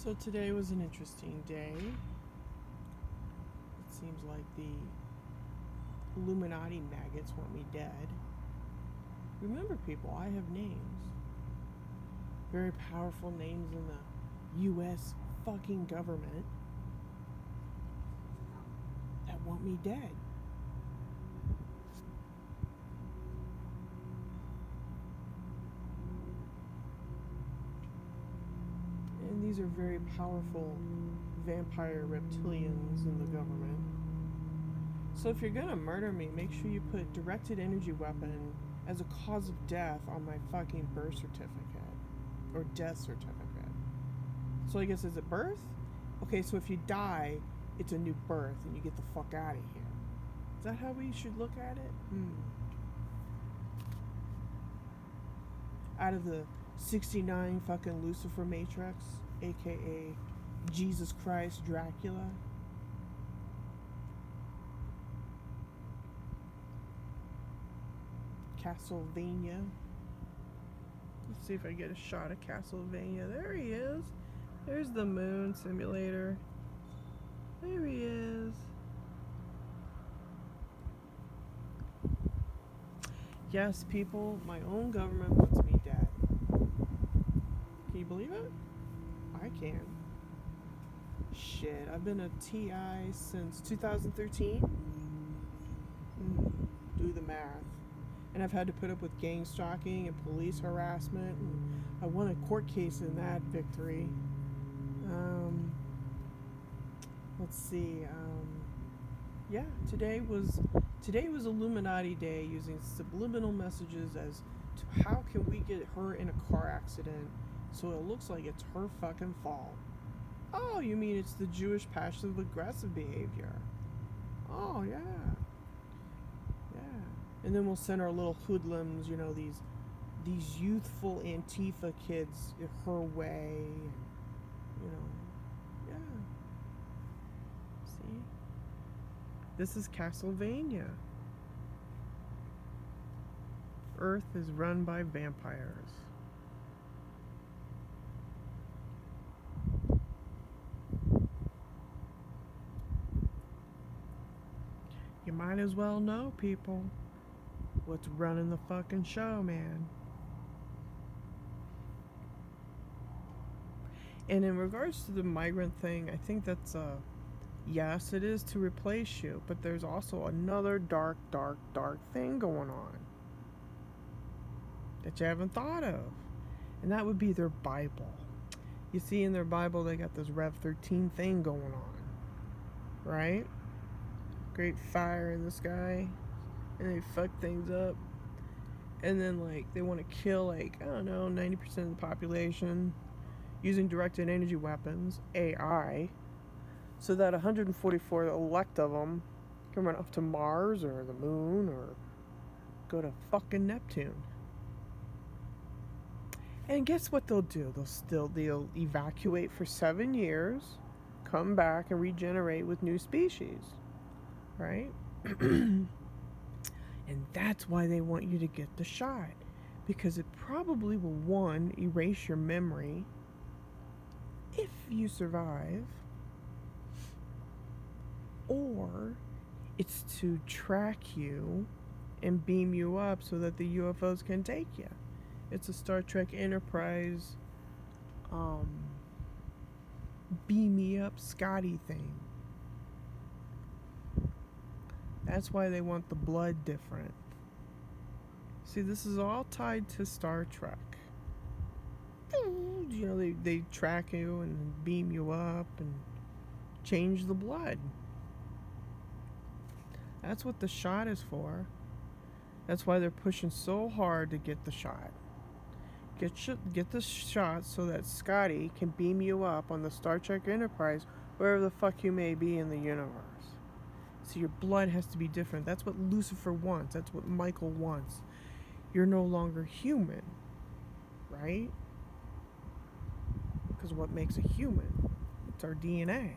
So today was an interesting day. It seems like the Illuminati maggots want me dead. Remember, people, I have names. Very powerful names in the U.S. fucking government that want me dead. And these are very powerful vampire reptilians in the government. So if you're gonna murder me, make sure you put directed energy weapon as a cause of death on my fucking birth certificate or death certificate. So I guess, is it birth? Okay, so if you die, it's a new birth and you get the fuck out of here. Is that how we should look at it? Out of the 69 fucking Lucifer Matrix, aka Jesus Christ Dracula. Castlevania. Let's see if I get a shot of Castlevania. There he is. There's the moon simulator. There he is. Yes, people, my own government wants me dead. Can you believe it? I can. Shit, I've been a TI since 2013. Do the math. And I've had to put up with gang stalking and police harassment, and I won a court case in that victory. Let's see. Yeah, today was Illuminati Day, using subliminal messages as to how can we get her in a car accident so it looks like it's her fucking fault. Oh, you mean it's the Jewish passive aggressive behavior? Oh yeah. And then we'll send our little hoodlums, these youthful Antifa kids her way. Yeah. See? This is Castlevania. Earth is run by vampires. You might as well know, people, what's running the fucking show, man. And in regards to the migrant thing, I think that's yes, it is to replace you, but there's also another dark thing going on that you haven't thought of, and that would be their Bible. You see, in their Bible, they got this Rev 13 thing going on, right? Great fire in the sky, and they fuck things up, and then they want to kill 90% of the population using directed energy weapons, AI, so that 144 elect of them can run off to Mars or the moon or go to fucking Neptune. And guess what they'll do? They'll evacuate for 7 years, come back and regenerate with new species, right? And that's why they want you to get the shot, because it probably will, one, erase your memory if you survive, or it's to track you and beam you up so that the UFOs can take you. It's a Star Trek Enterprise beam me up Scotty thing. That's why they want the blood different. See, this is all tied to Star Trek. They track you and beam you up and change the blood. That's what the shot is for. That's why they're pushing so hard to get the shot. Get the shot so that Scotty can beam you up on the Star Trek Enterprise, wherever the fuck you may be in the universe. So your blood has to be different. That's what Lucifer wants. That's what Michael wants. You're no longer human, right? Because what makes a human? It's our DNA.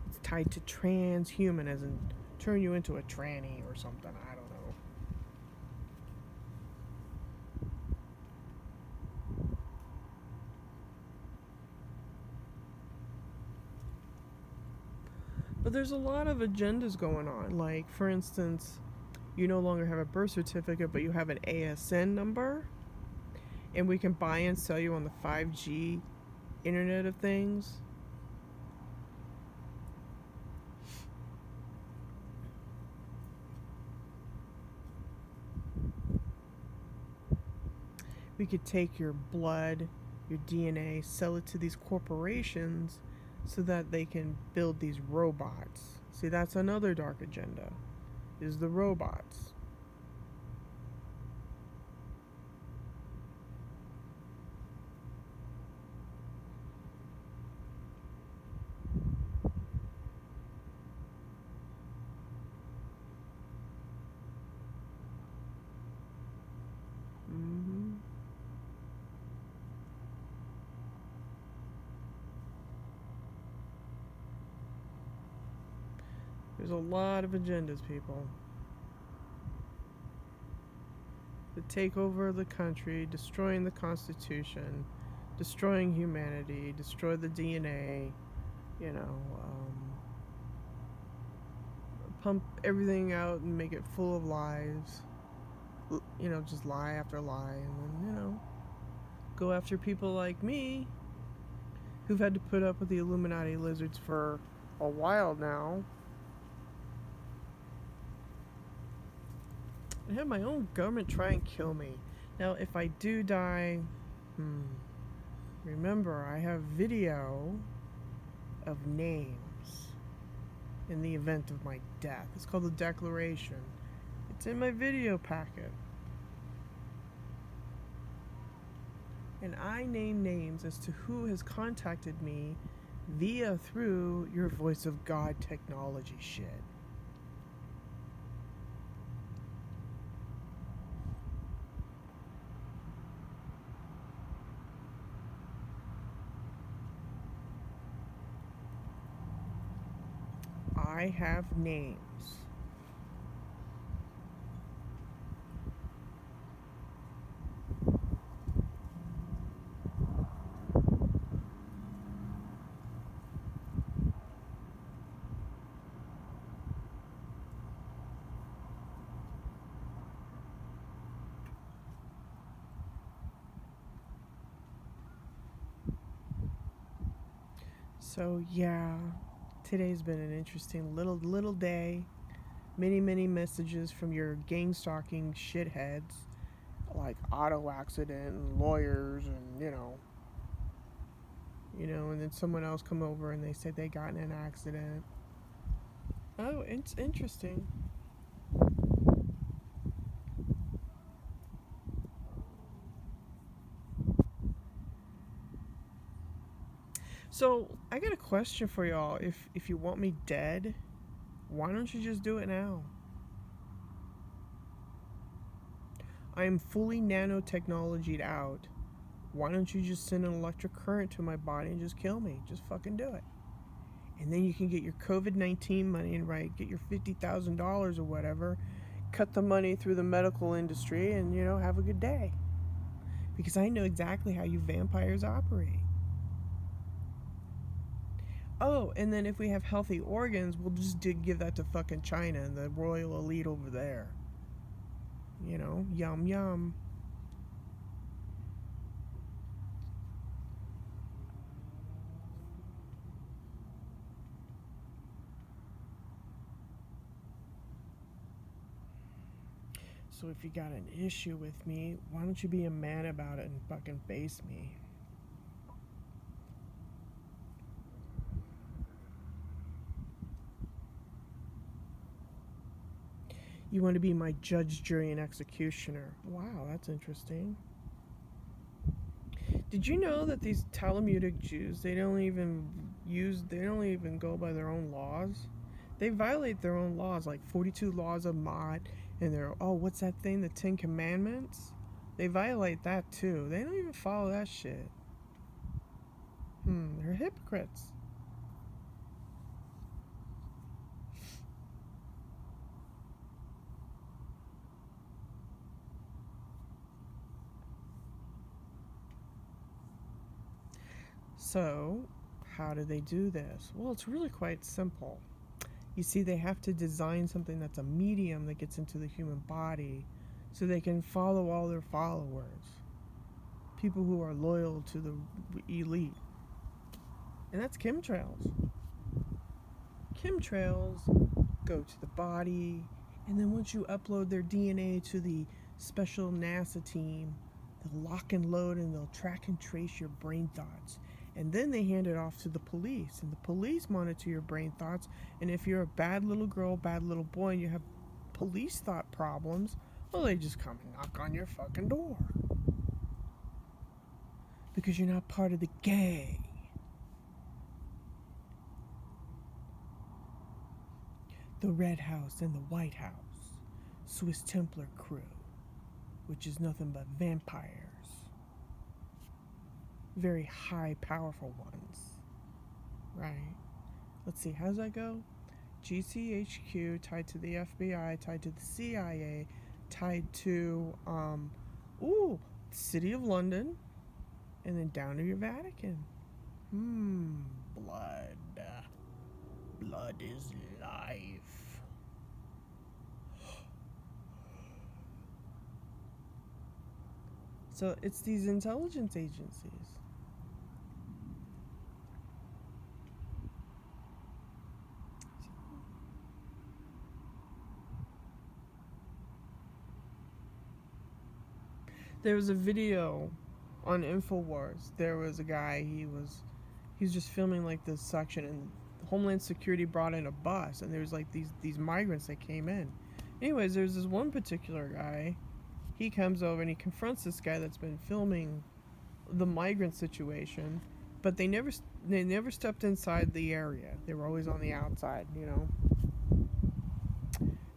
It's tied to transhuman, as in turn you into a tranny or something. I don't know. But there's a lot of agendas going on. Like, for instance, you no longer have a birth certificate, but you have an ASN number, and we can buy and sell you on the 5G Internet of Things. We could take your blood, your DNA, sell it to these corporations so that they can build these robots. See, that's another dark agenda, is the robots. Mm-hmm. There's a lot of agendas, people. The takeover of the country, destroying the Constitution, destroying humanity, destroy the DNA, you know, pump everything out and make it full of lies. You know, just lie after lie, and then, you know, go after people like me who've had to put up with the Illuminati lizards for a while now. I have my own government try and kill me. Now, if I do die, remember, I have video of names in the event of my death. It's called the Declaration. It's in my video packet. And I name names as to who has contacted me through your voice of God technology shit. I have names. So yeah, today's been an interesting little day. Many messages from your gang stalking shitheads, like auto accident and lawyers, and and then someone else come over and they said they got in an accident. Oh, it's interesting. So I got a question for y'all. If you want me dead, why don't you just do it now? I am fully nanotechnologied out. Why don't you just send an electric current to my body and just kill me? Just fucking do it. And then you can get your COVID-19 money and get your $50,000 or whatever, cut the money through the medical industry, and have a good day. Because I know exactly how you vampires operate. Oh, and then if we have healthy organs, we'll just give that to fucking China and the royal elite over there. Yum yum. So if you got an issue with me, why don't you be a man about it and fucking face me? You want to be my judge, jury, and executioner. Wow, that's interesting. Did you know that these Talmudic Jews, they don't even go by their own laws? They violate their own laws, like 42 laws of Mott, and what's that thing, the 10 Commandments? They violate that too. They don't even follow that shit. They're hypocrites. So, how do they do this? Well, it's really quite simple. You see, they have to design something that's a medium that gets into the human body so they can follow all their followers, people who are loyal to the elite. And that's chemtrails. Chemtrails go to the body, and then once you upload their DNA to the special NASA team, they'll lock and load and they'll track and trace your brain thoughts. And then they hand it off to the police, and the police monitor your brain thoughts. And if you're a bad little girl, bad little boy, and you have police thought problems, well, they just come and knock on your fucking door. Because you're not part of the gang. The Red House and the White House, Swiss Templar crew, which is nothing but vampires. Very high, powerful ones. Right? Let's see, how does that go? GCHQ tied to the FBI, tied to the CIA, tied to, the City of London, and then down to your Vatican. Blood. Blood is life. So it's these intelligence agencies. There was a video on InfoWars. There was a guy, he was just filming like this section, and Homeland Security brought in a bus, and there was like these migrants that came in. Anyways, there's this one particular guy. He comes over and he confronts this guy that's been filming the migrant situation, but they never stepped inside the area. They were always on the outside, you know.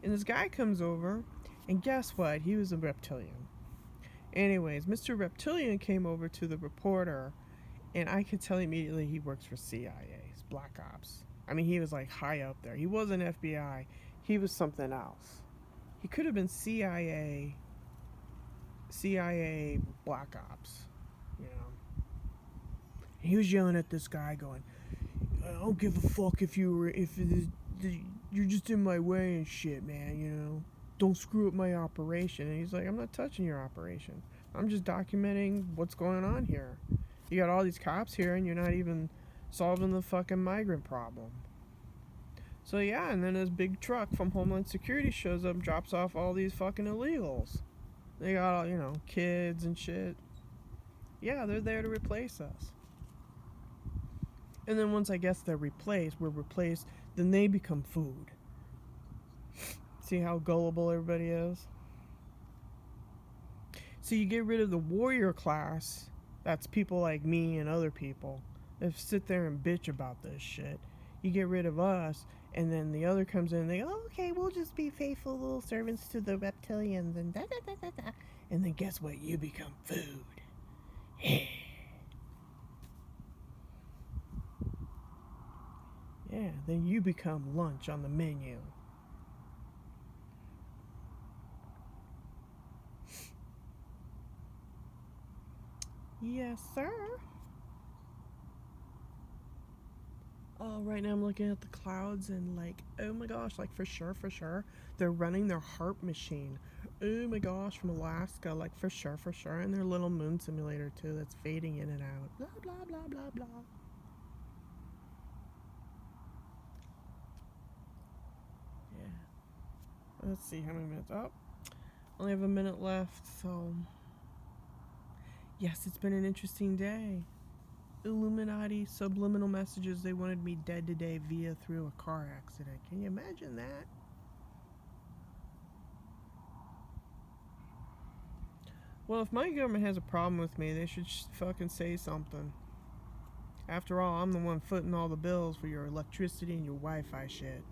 And this guy comes over, and guess what? He was a reptilian. Anyways, Mr. Reptilian came over to the reporter, and I could tell immediately he works for CIA, Black Ops. I mean, he was like high up there. He wasn't FBI. He was something else. He could have been CIA Black Ops, you know. He was yelling at this guy, going, "I don't give a fuck if you're just in my way and shit, man. You know, don't screw up my operation." And he's like, "I'm not touching your operation. I'm just documenting what's going on here. You got all these cops here, and you're not even solving the fucking migrant problem." So yeah, and then this big truck from Homeland Security shows up, drops off all these fucking illegals. They got all, you know, kids and shit. Yeah, they're there to replace us. And then once I guess we're replaced, then they become food. See how gullible everybody is? So you get rid of the warrior class, that's people like me and other people that sit there and bitch about this shit. You get rid of us, and then the other comes in and they go, "Oh, okay, we'll just be faithful little servants to the reptilians," and da-da-da-da-da. And then guess what? You become food. Yeah, then you become lunch on the menu. Yes, sir. Oh, right now I'm looking at the clouds and like, oh my gosh, like for sure, they're running their HARP machine. Oh my gosh, from Alaska, like for sure, and their little moon simulator too that's fading in and out. Blah, blah, blah, blah, blah. Yeah. Let's see how many minutes. Oh, only have a minute left, so. Yes, it's been an interesting day. Illuminati subliminal messages. They wanted me dead today through a car accident. Can you imagine that? Well, if my government has a problem with me, they should fucking say something. After all, I'm the one footing all the bills for your electricity and your Wi-Fi shit.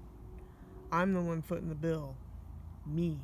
I'm the one footing the bill. Me.